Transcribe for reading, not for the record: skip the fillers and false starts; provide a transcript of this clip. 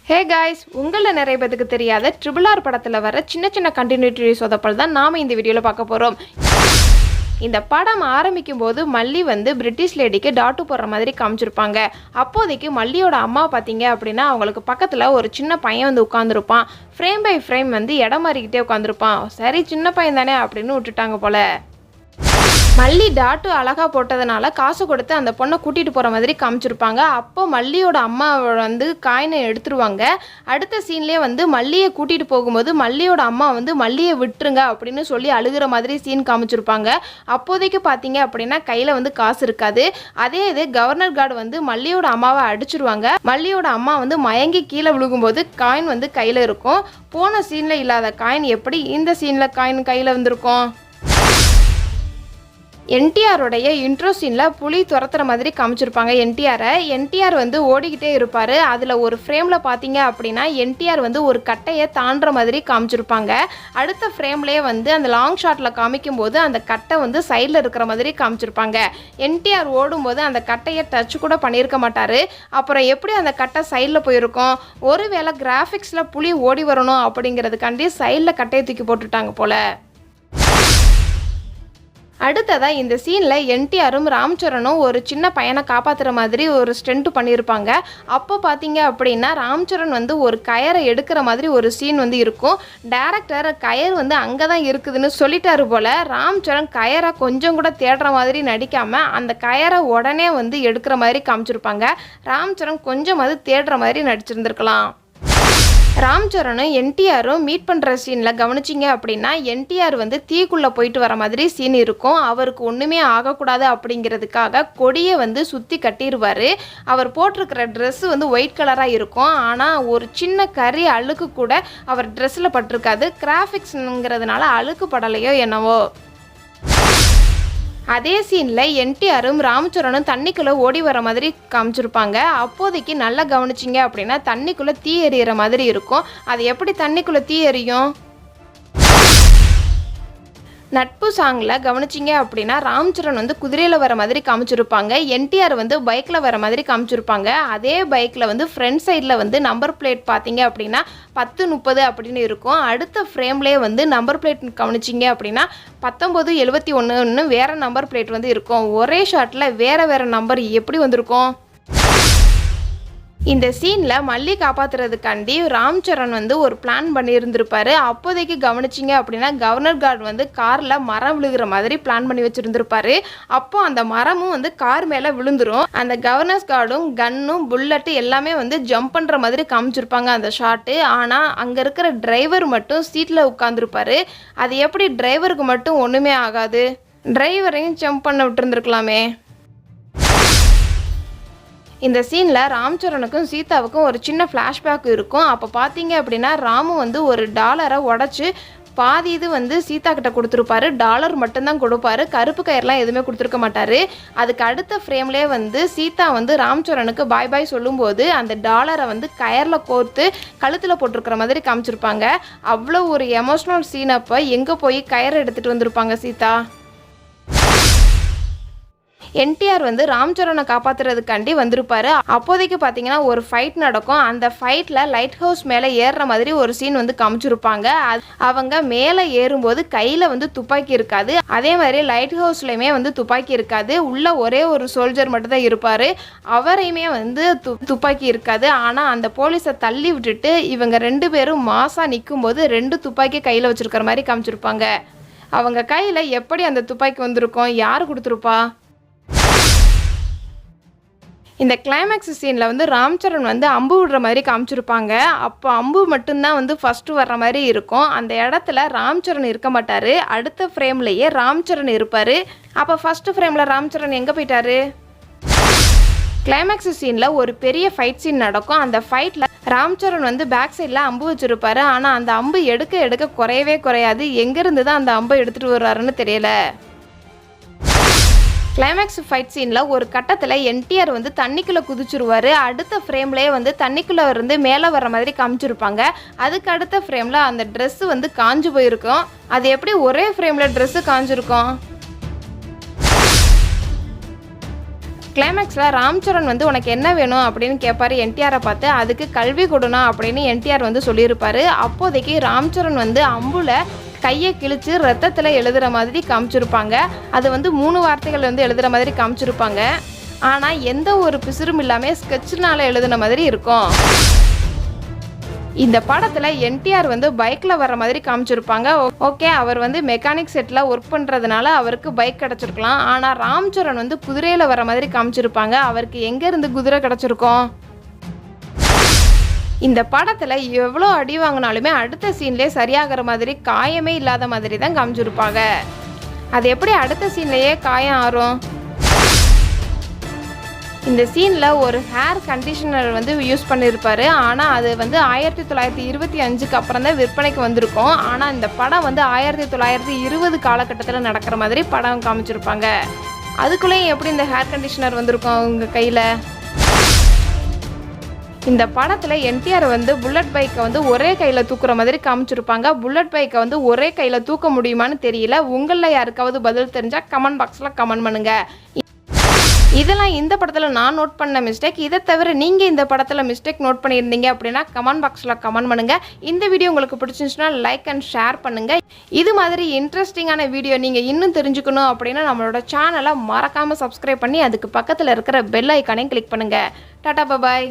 Hey guys, உங்களில் நிறைய பேருக்கு தெரியாத RRR படத்தில் வர சின்ன சின்ன கண்டினியூட்டி சொதப்பல் தான் நாம் இந்த வீடியோவில் பார்க்க போகிறோம். இந்த படம் ஆரம்பிக்கும் போது மல்லி பிரிட்டிஷ் லேடிக்கு டாட்டு போடுற மாதிரி காமிச்சிருப்பாங்க. அப்போதைக்கு மல்லியோட அம்மா பார்த்தீங்க அப்படின்னா அவங்களுக்கு பக்கத்தில் ஒரு சின்ன பையன் உட்காந்துருப்பான். ஃப்ரேம் பை ஃப்ரேம் இடம் மாறிக்கிட்டே உட்காந்துருப்பான். சரி, சின்ன பையன் தானே அப்படின்னு விட்டுட்டாங்க போல. மல்லி டாட்டு அழகாக போட்டதுனால காசு கொடுத்து அந்த பொண்ணை கூட்டிகிட்டு போகிற மாதிரி காமிச்சிருப்பாங்க. அப்போ மல்லியோட அம்மா காயினை எடுத்துருவாங்க. அடுத்த சீன்லேயே மல்லியை கூட்டிகிட்டு போகும்போது மல்லியோட அம்மா மல்லியை விட்டுருங்க அப்படின்னு சொல்லி அழுகிற மாதிரி சீன் காமிச்சிருப்பாங்க. அப்போதைக்கு பார்த்தீங்க அப்படின்னா கையில் காசு இருக்காது. அதே இது கவர்னர் கார்டு மல்லியோட அம்மாவை அடிச்சிருவாங்க. மல்லியோட அம்மா மயங்கி கீழே விழுகும்போது காயின் கையில் இருக்கும். போன சீனில் இல்லாத காயின் எப்படி இந்த சீனில் காயின் கையில் வந்திருக்கும்? என்டிஆரோடைய இன்ட்ரோ சீனில் புலி துரத்துற மாதிரி காமிச்சிருப்பாங்க. என்டிஆர் ஓடிக்கிட்டே இருப்பார். அதில் ஒரு ஃப்ரேமில் பார்த்தீங்க அப்படின்னா என்டிஆர் ஒரு கட்டையை தாண்டுற மாதிரி காமிச்சிருப்பாங்க. அடுத்த ஃப்ரேம்லேயே அந்த லாங் ஷாட்டில் காமிக்கும்போது அந்த கட்டை சைடில் இருக்கிற மாதிரி காமிச்சிருப்பாங்க. என்டிஆர் ஓடும்போது அந்த கட்டையை டச் கூட பண்ணியிருக்க மாட்டார். அப்புறம் எப்படி அந்த கட்டை சைடில் போயிருக்கும்? ஒருவேளை கிராஃபிக்ஸில் புலி ஓடி வரணும் அப்படிங்கிறதுக்காண்டி சைடில் கட்டையை தூக்கி போட்டுட்டாங்க போல். அடுத்ததாக இந்த சீனில் என்டிஆரும் ராம்சரனும் ஒரு சின்ன பையனை காப்பாற்றுற மாதிரி ஒரு ஸ்டெண்ட் பண்ணியிருப்பாங்க. அப்போ பார்த்தீங்க அப்படின்னா ராம்சரன் ஒரு கயரை எடுக்கிற மாதிரி ஒரு சீன் இருக்கும். டேரக்டர் கயர் அங்கே தான் இருக்குதுன்னு சொல்லிட்டாரு போல். ராம்சரன் கயரை கொஞ்சம் கூட தேடுற மாதிரி நடிக்காமல் அந்த கயரை உடனே எடுக்கிற மாதிரி காமிச்சிருப்பாங்க. ராம்சரன் கொஞ்சம் தேடுற மாதிரி நடிச்சிருந்துருக்கலாம். ராம்சரனும் என்டிஆரும் மீட் பண்ணுற சீனில் கவனிச்சிங்க அப்படின்னா என்டிஆர் தீக்குள்ளே போயிட்டு வர மாதிரி சீன் இருக்கும். அவருக்கு ஒன்றுமே ஆகக்கூடாது அப்படிங்கிறதுக்காக கொடியை சுற்றி கட்டிடுவார். அவர் போட்டிருக்கிற ட்ரெஸ்ஸு ஒயிட் கலராக இருக்கும். ஆனால் ஒரு சின்ன கறி அழுக்கு கூட அவர் ட்ரெஸ்ஸில் பட்டிருக்காது. கிராஃபிக்ஸுங்கிறதுனால அழுக்கு படலையோ என்னவோ. அதே சீனில் என்டிஆரும் ராம்சரனும் தண்ணிக்குள்ளே ஓடி வர மாதிரி காமிச்சிருப்பாங்க. அப்போதைக்கு நல்லா கவனிச்சிங்க அப்படின்னா தண்ணிக்குள்ளே தீ எறிகிற மாதிரி இருக்கும். அது எப்படி தண்ணிக்குள்ளே தீ எரியும்? நட்பு சாங்கில் கவனிச்சிங்க அப்படின்னா ராம்சரன் குதிரையில் வர மாதிரி காமிச்சிருப்பாங்க. என்டிஆர் பைக்கில் வர மாதிரி காமிச்சிருப்பாங்க. அதே பைக்கில் ஃப்ரண்ட் சைடில் நம்பர் பிளேட் பார்த்தீங்க அப்படின்னா 1030 அப்படின்னு இருக்கும். அடுத்த ஃப்ரேம்லேயே நம்பர் பிளேட் கவனிச்சிங்க அப்படின்னா 1971 வேறு நம்பர் பிளேட் இருக்கும். ஒரே ஷாட்டில் வேறு நம்பர் எப்படி வந்திருக்கும்? இந்த சீனில் மல்லி காப்பாற்றுறதுக்காண்டி ராம்சரன் ஒரு பிளான் பண்ணியிருந்திருப்பாரு. அப்போதைக்கு கவனிச்சிங்க அப்படின்னா கவர்னர் கார்டு காரில் மரம் விழுகிற மாதிரி பிளான் பண்ணி வச்சுருந்துருப்பாரு. அப்போ அந்த மரமும் கார் மேலே விழுந்துரும். அந்த கவர்னர்ஸ் கார்டும் கன்னும் புல்லட்டு எல்லாமே ஜம்ப் பண்ணுற மாதிரி காமிச்சிருப்பாங்க அந்த ஷாட்டு. ஆனால் அங்கே இருக்கிற டிரைவர் மட்டும் சீட்டில் உட்காந்துருப்பாரு. அது எப்படி டிரைவருக்கு மட்டும் ஒன்றுமே ஆகாது? டிரைவரையும் ஜம்ப் பண்ண விட்டுருந்துருக்கலாமே. இந்த சீனில் ராம்சரனுக்கும் சீதாவுக்கும் ஒரு சின்ன ஃப்ளாஷ்பேக் இருக்கும். அப்போ பார்த்தீங்க அப்படின்னா ராமு ஒரு டாலரை உடச்சி பாதி இது சீதா கிட்ட கொடுத்துருப்பாரு. டாலர் மட்டும்தான் கொடுப்பாரு. கருப்பு கயிறுலாம் எதுவுமே கொடுத்துருக்க மாட்டார். அதுக்கு அடுத்த ஃப்ரேம்லேயே சீதா ராம்சரனுக்கு பாய் பாய் சொல்லும்போது அந்த டாலரை கயரில் கோர்த்து கழுத்தில் போட்டிருக்கிற மாதிரி காமிச்சிருப்பாங்க. அவ்வளோ ஒரு எமோஷ்னல் சீன். அப்போ எங்கே போய் கயிறை எடுத்துகிட்டு வந்திருப்பாங்க சீதா? என்டிஆர் ராம்சரனை காப்பாற்றுறதுக்காண்டி வந்திருப்பாரு. அப்போதைக்கு பார்த்தீங்கன்னா ஒரு ஃபைட் நடக்கும். அந்த ஃபைட்டில் லைட் ஹவுஸ் மேலே ஏறுற மாதிரி ஒரு சீன் காமிச்சிருப்பாங்க. அவங்க மேலே ஏறும்போது கையில் துப்பாக்கி இருக்காது. அதே மாதிரி லைட் ஹவுஸ்லையுமே துப்பாக்கி இருக்காது. உள்ள ஒரே ஒரு சோல்ஜர் மட்டும்தான் இருப்பார். அவரையுமே துப்பாக்கி இருக்காது. ஆனால் அந்த போலீஸை தள்ளி விட்டுட்டு இவங்க 2 பேரும் மாசாக நிற்கும்போது 2 துப்பாக்கி கையில் வச்சுருக்கிற மாதிரி காமிச்சிருப்பாங்க. அவங்க கையில் எப்படி அந்த துப்பாக்கி வந்திருக்கும்? யார் கொடுத்துருப்பா? இந்த கிளைமேக்ஸ் சீனில் ராம்சரன் அம்பு விடுற மாதிரி காமிச்சிருப்பாங்க. அப்போ அம்பு மட்டும்தான் ஃபஸ்ட்டு வர்ற மாதிரி இருக்கும். அந்த இடத்துல ராம்சரன் இருக்க மாட்டார். அடுத்த ஃப்ரேம்லேயே ராம்சரன் இருப்பார். அப்போ ஃபஸ்ட்டு ஃப்ரேமில் ராம்சரன் எங்கே போயிட்டாரு? கிளைமேக்ஸ் சீனில் ஒரு பெரிய ஃபைட் சீன் நடக்கும். அந்த ஃபைட்டில் ராம்சரன் பேக் சைடில் அம்பு வச்சுருப்பாரு. ஆனால் அந்த அம்பு எடுக்க குறையவே குறையாது. எங்கேருந்து தான் அந்த அம்பை எடுத்துகிட்டு வர்றாருன்னு தெரியல. கிளைமேக்ஸ் ஃபைட் சீனில் ஒரு கட்டத்தில் என்டிஆர் தண்ணிக்குள்ளே குதிச்சிருவார். அடுத்த ஃப்ரேம்லேயே தண்ணிக்குள்ளே மேலே வர மாதிரி காமிச்சிருப்பாங்க. அதுக்கு அடுத்த ஃப்ரேமில் அந்த ட்ரெஸ்ஸு காஞ்சு போயிருக்கும். அது எப்படி ஒரே ஃப்ரேமில் ட்ரெஸ்ஸு காஞ்சிருக்கும்? கிளைமேக்ஸில் ராம் சரண் வந்து உனக்கு என்ன வேணும் அப்படின்னு கேட்பாரு என்டிஆரை பார்த்து. அதுக்கு கல்வி கொடுனா அப்படின்னு என்டிஆர் வந்து சொல்லியிருப்பாரு. அப்போதைக்கு ராம் சரண் வந்து அம்புல கையை கிழிச்சு ரத்தத்தில் எழுதுகிற மாதிரி காமிச்சிருப்பாங்க. அது வந்து 3 வார்த்தைகள் வந்து எழுதுகிற மாதிரி காமிச்சிருப்பாங்க. ஆனால் எந்த ஒரு பிசுறும் இல்லாமல் ஸ்கெட்சினால் எழுதுன மாதிரி இருக்கும். இந்த படத்தில் என்டிஆர் வந்து பைக்கில் வர மாதிரி காமிச்சிருப்பாங்க. ஓகே, அவர் வந்து மெக்கானிக் செட்டில் ஒர்க் பண்ணுறதுனால அவருக்கு பைக் கிடச்சிருக்கலாம். ஆனால் ராம் சரண் வந்து குதிரையில் வர மாதிரி காமிச்சிருப்பாங்க. அவருக்கு எங்கேருந்து குதிரை கிடச்சிருக்கும்? இந்த படத்தில் எவ்வளோ அடி வாங்கினாலுமே அடுத்த சீன்லேயே சரியாகிற மாதிரி காயமே இல்லாத மாதிரி தான் காமிச்சிருப்பாங்க. அது எப்படி அடுத்த சீன்லேயே காயம் ஆறும்? இந்த சீனில் ஒரு ஹேர் கண்டிஷனர் வந்து யூஸ் பண்ணியிருப்பாரு. ஆனால் அது வந்து 1925க்கு அப்புறம் தான் விற்பனைக்கு வந்திருக்கும். ஆனால் இந்த படம் வந்து 1920 காலகட்டத்தில் நடக்கிற மாதிரி படம் காமிச்சிருப்பாங்க. அதுக்குள்ளேயும் எப்படி இந்த ஹேர் கண்டிஷனர் வந்திருக்கும் உங்கள் கையில்? இந்த படத்தில் என்டிஆர் வந்து புல்லட் பைக்கை வந்து ஒரே கையில் தூக்குற மாதிரி காமிச்சிருப்பாங்க. புல்லட் பைக்கை வந்து ஒரே கையில் தூக்க முடியுமான்னு தெரியல. உங்களில் யாருக்காவது பதில் தெரிஞ்சால் கமெண்ட் பாக்ஸில் கமெண்ட் பண்ணுங்கள். இதெல்லாம் இந்த படத்தில் நான் நோட் பண்ண மிஸ்டேக். இதை தவிர நீங்கள் இந்த படத்தில் மிஸ்டேக் நோட் பண்ணியிருந்தீங்க அப்படின்னா கமெண்ட் பாக்ஸில் கமெண்ட் பண்ணுங்கள். இந்த வீடியோ உங்களுக்கு பிடிச்சிருந்துச்சுன்னா லைக் அண்ட் ஷேர் பண்ணுங்கள். இது மாதிரி இன்ட்ரெஸ்டிங்கான வீடியோ நீங்கள் இன்னும் தெரிஞ்சுக்கணும் அப்படின்னா நம்மளோட சேனலை மறக்காமல் சப்ஸ்கிரைப் பண்ணி அதுக்கு பக்கத்தில் இருக்கிற பெல் ஐக்கானையும் கிளிக் பண்ணுங்கள். டாடா பாய்.